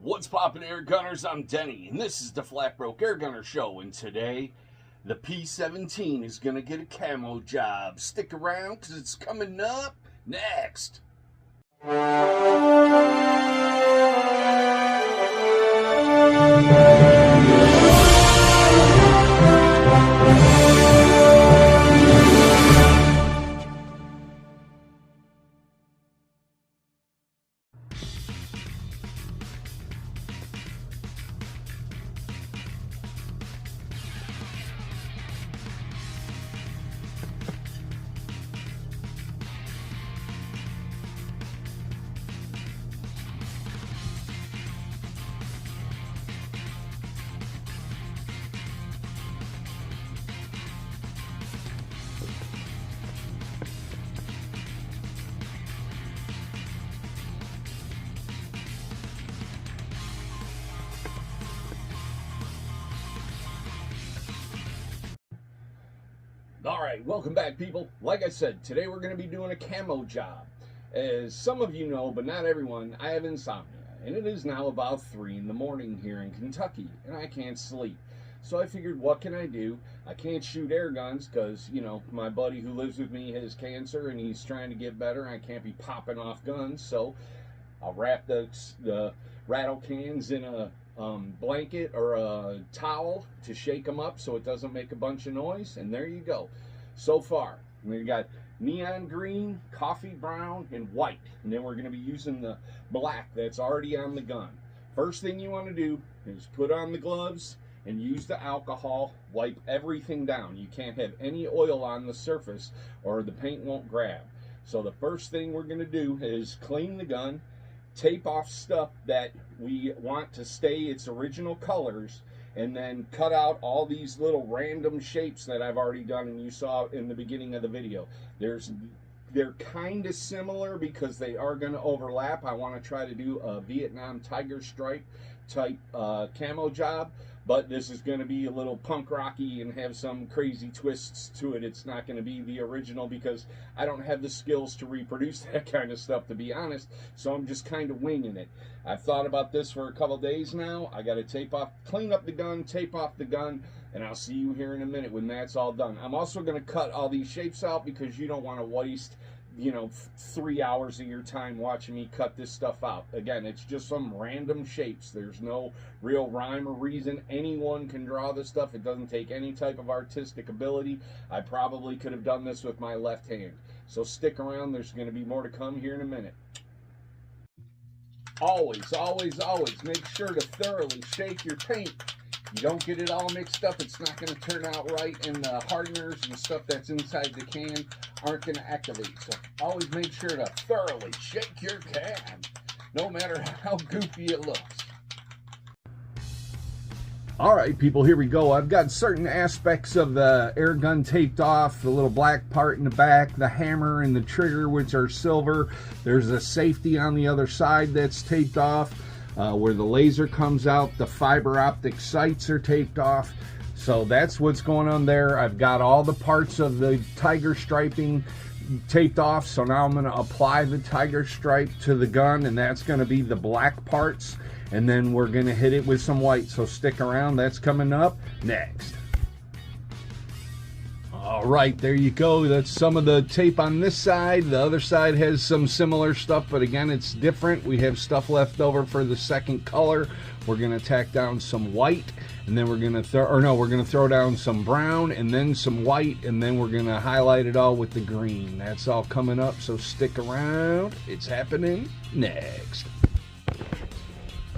What's poppin', air gunners? I'm Denny, and this is the Flat Broke Air Gunner Show. And today, the P17 is gonna get a camo job. Stick around, cause it's coming up next. Alright, welcome back, people. Like I said, today we're going to be doing a camo job. As some of you know, but not everyone, I have insomnia. And it is now about 3 in the morning here in Kentucky, and I can't sleep. So I figured, what can I do? I can't shoot air guns because, you know, my buddy who lives with me has cancer and he's trying to get better. I can't be popping off guns, so I'll wrap the rattle cans in a blanket or a towel to shake them up so it doesn't make a bunch of noise, and there you go. So far we got neon green, coffee brown, and white, and then we're going to be using the black that's already on the gun. First thing you want to do is put on the gloves and use the alcohol. Wipe everything down. You can't have any oil on the surface or the paint won't grab. So the first thing we're going to do is clean the gun, tape off stuff that we want to stay its original colors, and then cut out all these little random shapes that I've already done and you saw in the beginning of the video. They're kind of similar because they are going to overlap. I want to try to do a Vietnam tiger stripe type camo job, but this is going to be a little punk rocky and have some crazy twists to it. It's not going to be the original because I don't have the skills to reproduce that kind of stuff, to be honest, so I'm just kind of winging it. I've thought about this for a couple days now. I got to clean up the gun, tape off the gun, and I'll see you here in a minute when that's all done. I'm also going to cut all these shapes out because you don't want to waste, you know, 3 hours of your time watching me cut this stuff out. Again, it's just some random shapes. There's no real rhyme or reason. Anyone can draw this stuff. It doesn't take any type of artistic ability. I probably could have done this with my left hand. So stick around. There's going to be more to come here in a minute. Always, always, always make sure to thoroughly shake your paint. You don't get it all mixed up, it's not going to turn out right, and the hardeners and stuff that's inside the can aren't going to activate. So always make sure to thoroughly shake your can, no matter how goofy it looks. Alright, people, here we go. I've got certain aspects of the air gun taped off, the little black part in the back, the hammer and the trigger, which are silver. There's a safety on the other side that's taped off. Where the laser comes out, the fiber optic sights are taped off. So that's what's going on there. I've got all the parts of the tiger striping taped off, so now I'm going to apply the tiger stripe to the gun, and that's going to be the black parts, and then we're going to hit it with some white. So stick around, that's coming up next. All right, there you go. That's some of the tape on this side. The other side has some similar stuff, but again, it's different. We have stuff left over for the second color. We're gonna tack down some white, and then we're gonna throw down some brown, and then some white, and then we're gonna highlight it all with the green. That's all coming up, so stick around. It's happening next.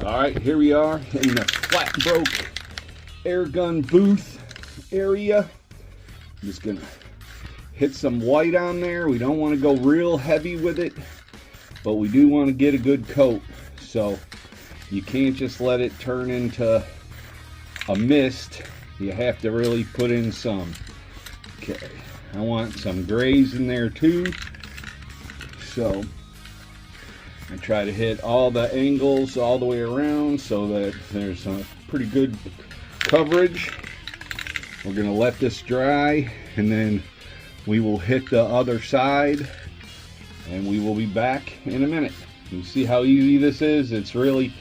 All right, here we are in the Flat Broke air gun booth area. I'm just gonna hit some white on there. We don't want to go real heavy with it, but we do want to get a good coat. So you can't just let it turn into a mist. You have to really put in some. Okay, I want some grays in there too. So I try to hit all the angles all the way around so that there's a pretty good coverage. We're going to let this dry, and then we will hit the other side, and we will be back in a minute. You see how easy this is? It's really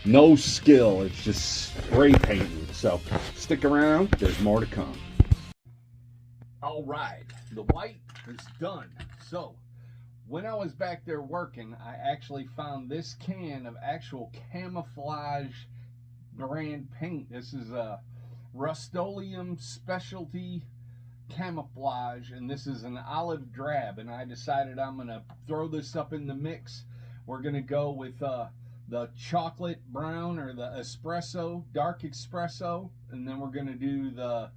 No skill, it's just spray painting. So stick around, there's more to come. All right, the white is done. So when I was back there working, I actually found this can of actual camouflage brand paint. This is a Rust-Oleum specialty camouflage, and this is an olive drab, and I decided I'm gonna throw this up in the mix. We're gonna go with the chocolate brown, or the espresso, dark espresso, and then we're gonna do the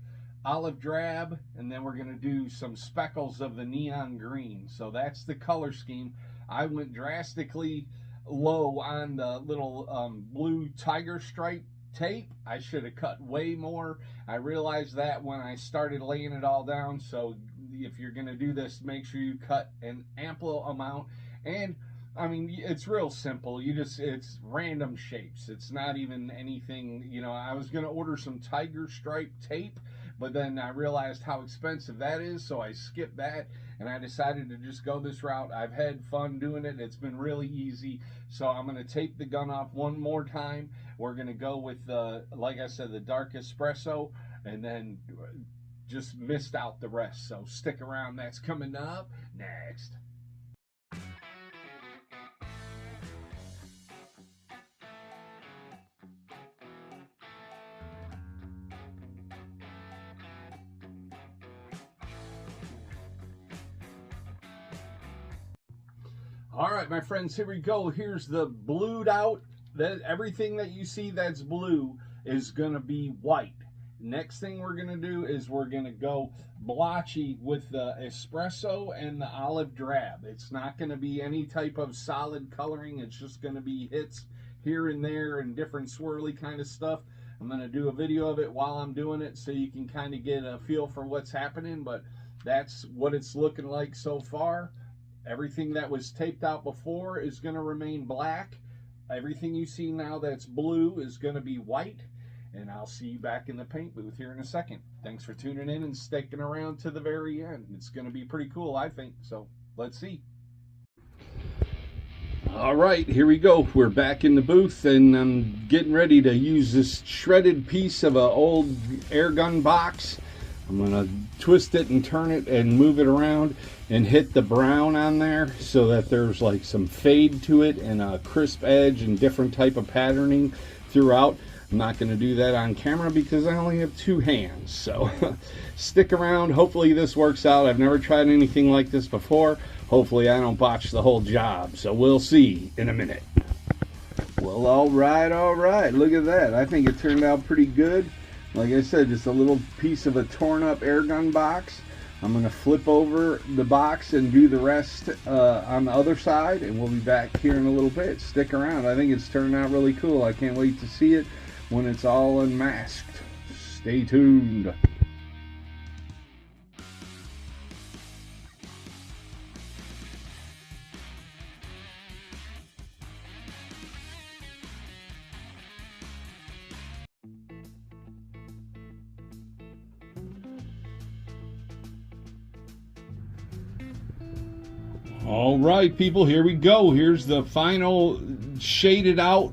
olive drab, and then we're gonna do some speckles of the neon green. So that's the color scheme. I went drastically low on the little blue tiger stripe tape. I should have cut way more. I realized that when I started laying it all down. So if you're gonna do this, make sure you cut an ample amount. And I mean, it's real simple. It's random shapes. It's not even anything, you know. I was gonna order some tiger stripe tape, but then I realized how expensive that is, so I skipped that, and I decided to just go this route. I've had fun doing it. It's been really easy. So I'm gonna tape the gun off one more time. We're gonna go with the, like I said, the dark espresso, and then just missed out the rest. So stick around, that's coming up next. All right, my friends, here we go. Here's the blued out. Everything that you see that's blue is going to be white. Next thing we're going to do is we're going to go blotchy with the espresso and the olive drab. It's not going to be any type of solid coloring. It's just going to be hits here and there and different swirly kind of stuff. I'm going to do a video of it while I'm doing it so you can kind of get a feel for what's happening, but that's what it's looking like so far. Everything that was taped out before is going to remain black. Everything you see now that's blue is going to be white. And I'll see you back in the paint booth here in a second. Thanks for tuning in and sticking around to the very end. It's going to be pretty cool, I think. So let's see. All right, here we go. We're back in the booth, and I'm getting ready to use this shredded piece of an old air gun box. I'm going to twist it and turn it and move it around and hit the brown on there so that there's like some fade to it and a crisp edge and different type of patterning throughout. I'm not going to do that on camera because I only have two hands. So stick around. Hopefully this works out. I've never tried anything like this before. Hopefully I don't botch the whole job. So we'll see in a minute. Well, all right. Look at that. I think it turned out pretty good. Like I said, just a little piece of a torn up air gun box. I'm going to flip over the box and do the rest on the other side, and we'll be back here in a little bit. Stick around. I think it's turned out really cool. I can't wait to see it when it's all unmasked. Stay tuned. All right, people, here we go. Here's the final shaded out,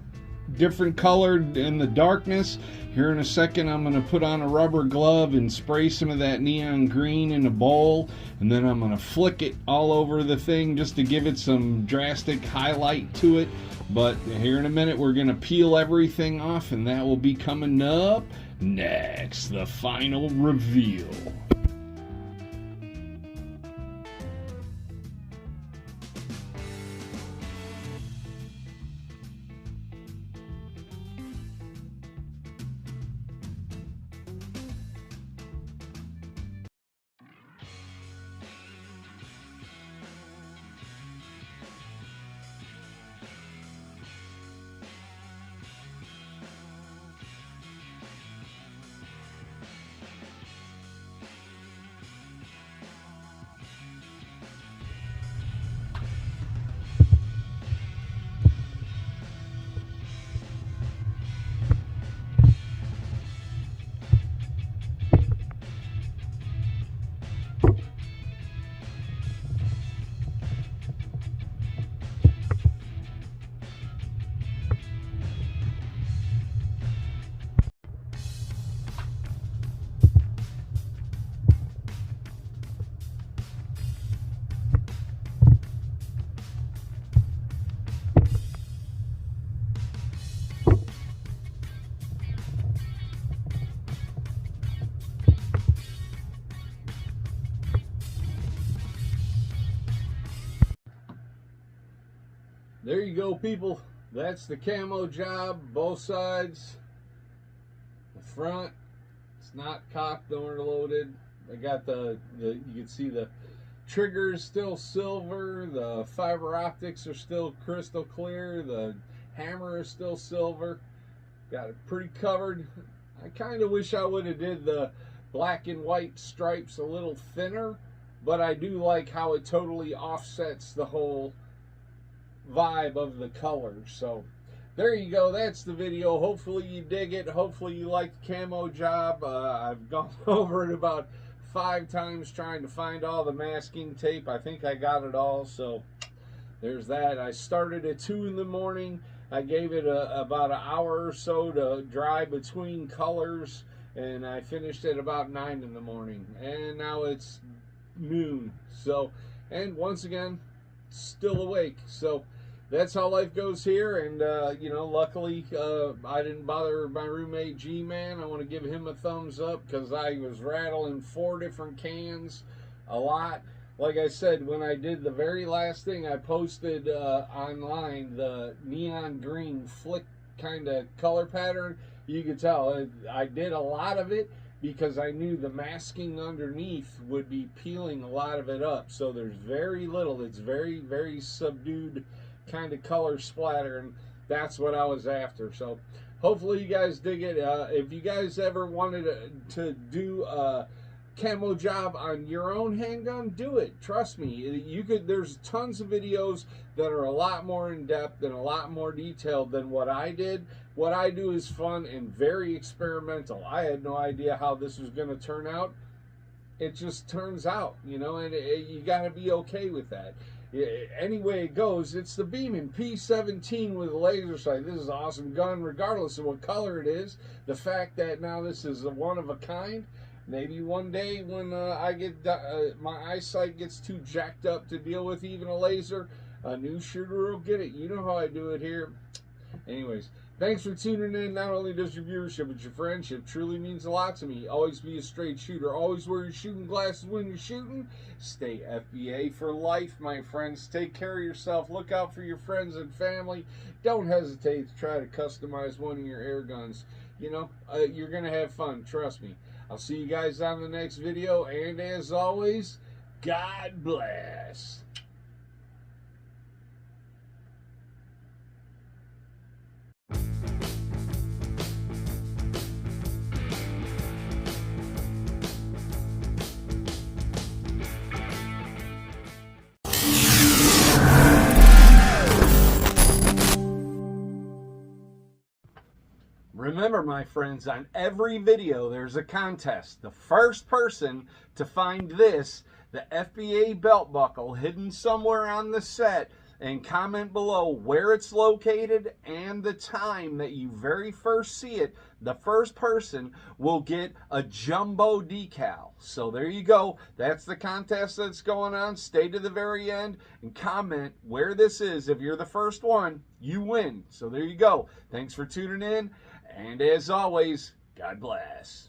different colored in the darkness. Here in a second, I'm going to put on a rubber glove and spray some of that neon green in a bowl, and then I'm going to flick it all over the thing just to give it some drastic highlight to it. But here in a minute, we're going to peel everything off, and that will be coming up next, the final reveal. there you go, people. That's the camo job, both sides. The front, it's not cocked nor loaded. I got the you can see the trigger is still silver, the fiber optics are still crystal clear, the hammer is still silver. Got it pretty covered. I kind of wish I would have did the black and white stripes a little thinner, but I do like how it totally offsets the whole vibe of the colors. So there you go, that's the video. Hopefully you dig it. Hopefully you like the camo job. I've gone over it about 5 times trying to find all the masking tape. I think I got it all, so there's that. I started at 2 in the morning. I gave it about an hour or so to dry between colors, and I finished at about 9 in the morning, and now it's noon. So, and once again, still awake. So that's how life goes here. And you know, luckily I didn't bother my roommate G-Man. I want to give him a thumbs up because I was rattling 4 different cans a lot. Like I said, when I did the very last thing I posted online, the neon green flick kind of color pattern, you could tell I did a lot of it because I knew the masking underneath would be peeling a lot of it up. So there's very little. It's very, very subdued kind of color splatter, and that's what I was after. So hopefully you guys dig it. If you guys ever wanted to do a camo job on your own handgun, do it. Trust me, you could. There's tons of videos that are a lot more in depth and a lot more detailed than what I did. What I do is fun and very experimental. I had no idea how this was going to turn out. It just turns out, you know, and you got to be okay with that. Any way it goes, it's the Beeman P17 with a laser sight. This is an awesome gun, regardless of what color it is. The fact that now this is a one of a kind. Maybe one day when I get my eyesight gets too jacked up to deal with even a laser, a new shooter will get it. You know how I do it here. Anyways, thanks for tuning in. Not only does your viewership, but your friendship truly means a lot to me. Always be a straight shooter. Always wear your shooting glasses when you're shooting. Stay FBA for life, my friends. Take care of yourself. Look out for your friends and family. Don't hesitate to try to customize one of your air guns. You know, you're going to have fun. Trust me. I'll see you guys on the next video. And as always, God bless. Remember, my friends, on every video there's a contest. The first person to find this, the FBA belt buckle, hidden somewhere on the set, and comment below where it's located and the time that you very first see it, the first person will get a jumbo decal. So there you go. That's the contest that's going on. Stay to the very end and comment where this is. If you're the first one, you win. So there you go. Thanks for tuning in. And as always, God bless.